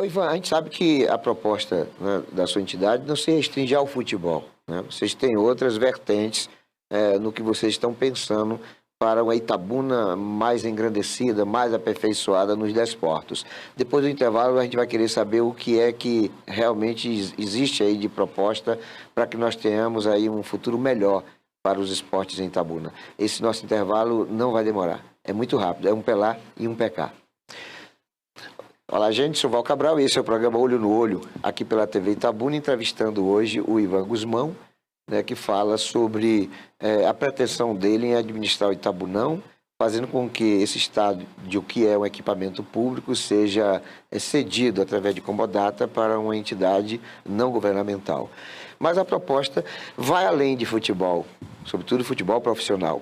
Ivan, a gente sabe que a proposta, né, da sua entidade não se restringe ao futebol, né? Vocês têm outras vertentes no que vocês estão pensando para uma Itabuna mais engrandecida, mais aperfeiçoada nos desportos. Depois do intervalo, a gente vai querer saber o que é que realmente existe aí de proposta para que nós tenhamos aí um futuro melhor para os esportes em Itabuna. Esse nosso intervalo não vai demorar. É muito rápido, é um PELA e um PK. Olá, gente, sou Val Cabral e esse é o programa Olho no Olho, aqui pela TV Itabuna, entrevistando hoje o Ivan Guzmão, né, que fala sobre a pretensão dele em administrar o Itabunão, fazendo com que esse estado de o que é um equipamento público seja cedido através de commodata para uma entidade não governamental. Mas a proposta vai além de futebol, sobretudo futebol profissional.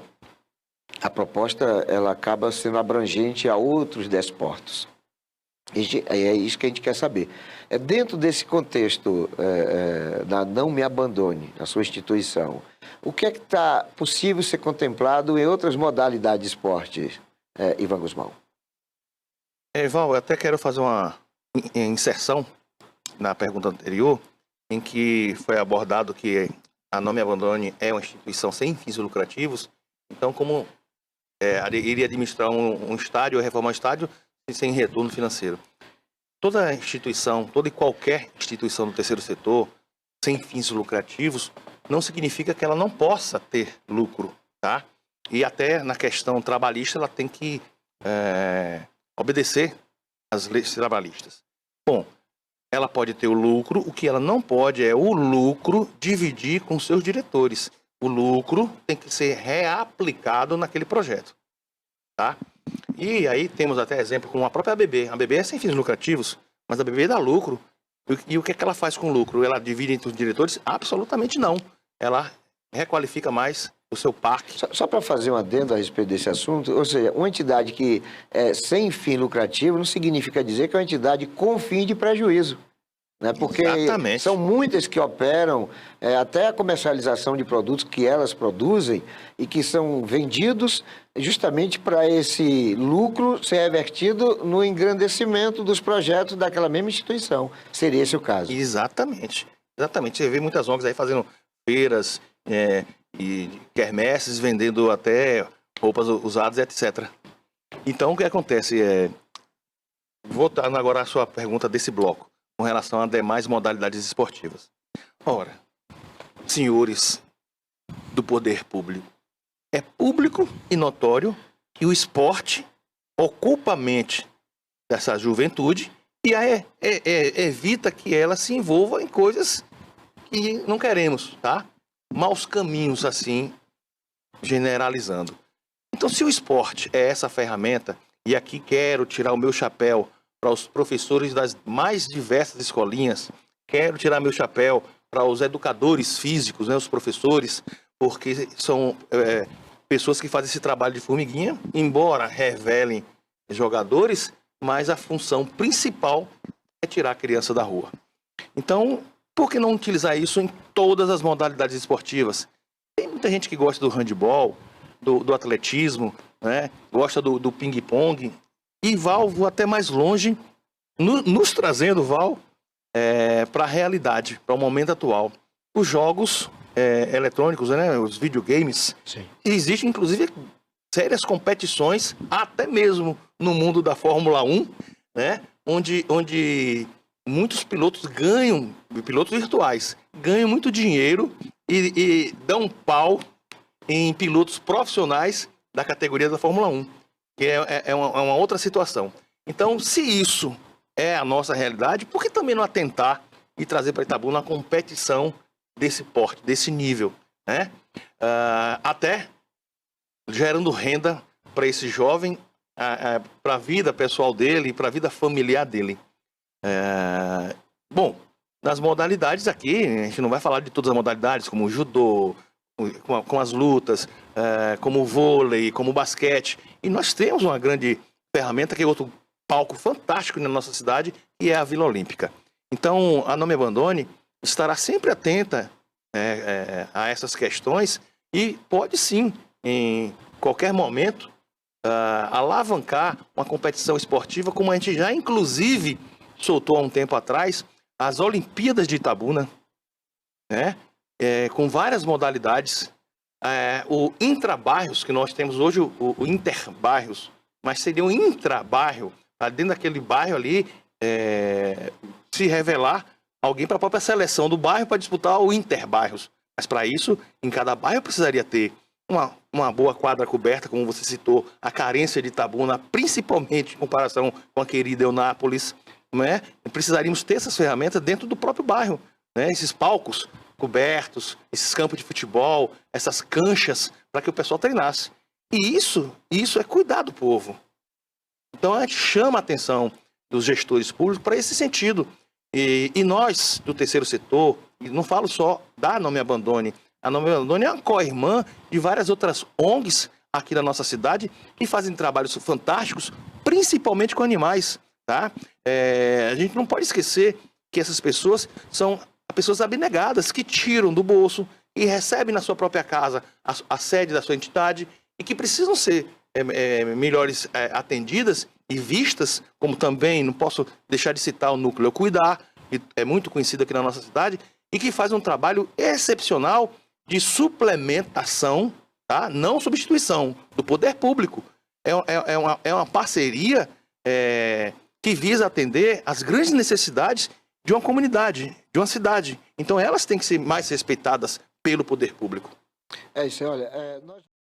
A proposta ela acaba sendo abrangente a outros desportos. É isso que a gente quer saber. Dentro desse contexto da Não Me Abandone, a sua instituição, o que é que está possível ser contemplado em outras modalidades de esporte, Ivan Guzmão? Val, eu até quero fazer uma inserção na pergunta anterior, em que foi abordado que a Não Me Abandone é uma instituição sem fins lucrativos. Então, como iria administrar um estádio, reformar um estádio, sem retorno financeiro. Toda instituição, toda e qualquer instituição do terceiro setor, sem fins lucrativos, não significa que ela não possa ter lucro, tá? E até na questão trabalhista, ela tem que obedecer às leis trabalhistas. Bom, ela pode ter o lucro, o que ela não pode é o lucro dividir com seus diretores. O lucro tem que ser reaplicado naquele projeto, tá? E aí temos até exemplo com a própria ABB. A ABB é sem fins lucrativos, mas a ABB dá lucro. E o que é que ela faz com o lucro? Ela divide entre os diretores? Absolutamente não. Ela requalifica mais o seu parque. Só para fazer um adendo a respeito desse assunto, ou seja, uma entidade que é sem fim lucrativo não significa dizer que é uma entidade com fim de prejuízo. Né? Porque Exatamente. São muitas que operam até a comercialização de produtos que elas produzem e que são vendidos justamente para esse lucro ser revertido no engrandecimento dos projetos daquela mesma instituição. Seria esse o caso? Exatamente. Exatamente. Você vê muitas ONGs aí fazendo feiras e quermesses, vendendo até roupas usadas, etc. Então, o que acontece voltando agora à sua pergunta desse bloco, com relação a demais modalidades esportivas. Ora, senhores do poder público, é público e notório que o esporte ocupa a mente dessa juventude e evita que ela se envolva em coisas que não queremos, tá? Maus caminhos, assim, generalizando. Então, se o esporte é essa ferramenta, e aqui quero tirar o meu chapéu para os professores das mais diversas escolinhas, quero tirar meu chapéu para os educadores físicos, né, os professores, porque são pessoas que fazem esse trabalho de formiguinha, embora revelem jogadores, mas a função principal é tirar a criança da rua. Então, por que não utilizar isso em todas as modalidades esportivas? Tem muita gente que gosta do handebol, do atletismo, né, gosta do ping-pong. E Val, vou até mais longe, nos trazendo, Val, para a realidade, para o momento atual. Os jogos eletrônicos, né, os videogames, existem inclusive sérias competições, até mesmo no mundo da Fórmula 1, né, onde muitos pilotos pilotos virtuais, ganham muito dinheiro e dão pau em pilotos profissionais da categoria da Fórmula 1. Que é uma outra situação. Então, se isso é a nossa realidade, por que também não atentar e trazer para Itabuna uma competição desse porte, desse nível, né? Até gerando renda para esse jovem, para a vida pessoal dele e para a vida familiar dele. Bom, nas modalidades aqui, a gente não vai falar de todas as modalidades, como o judô, com as lutas, como o vôlei, como o basquete. E nós temos uma grande ferramenta, que é outro palco fantástico na nossa cidade, que é a Vila Olímpica. Então, a Não Me Abandone estará sempre atenta a essas questões e pode sim, em qualquer momento, alavancar uma competição esportiva, como a gente já, inclusive, soltou há um tempo atrás as Olimpíadas de Itabuna, né? Com várias modalidades. O intrabairros, que nós temos hoje, o interbairros, mas seria um intrabairro, tá dentro daquele bairro ali, se revelar alguém para a própria seleção do bairro para disputar o interbairros. Mas para isso, em cada bairro precisaria ter uma boa quadra coberta, como você citou, a carência de Itabuna, principalmente em comparação com a querida Eunápolis, né? Precisaríamos ter essas ferramentas dentro do próprio bairro, né? Esses palcos cobertos, esses campos de futebol, essas canchas, para que o pessoal treinasse. E isso é cuidar do povo. Então a gente chama a atenção dos gestores públicos para esse sentido. E nós, do terceiro setor, e não falo só da Não Me Abandone, a Não Me Abandone é uma co-irmã de várias outras ONGs aqui na nossa cidade que fazem trabalhos fantásticos, principalmente com animais, tá? A gente não pode esquecer que essas pessoas são pessoas abnegadas que tiram do bolso e recebem na sua própria casa a sede da sua entidade e que precisam ser melhores atendidas e vistas, como também, não posso deixar de citar o Núcleo Cuidar, que é muito conhecido aqui na nossa cidade, e que faz um trabalho excepcional de suplementação, tá? Não substituição, do poder público. É uma parceria que visa atender as grandes necessidades de uma comunidade, de uma cidade. Então elas têm que ser mais respeitadas pelo poder público. Isso, olha, nós...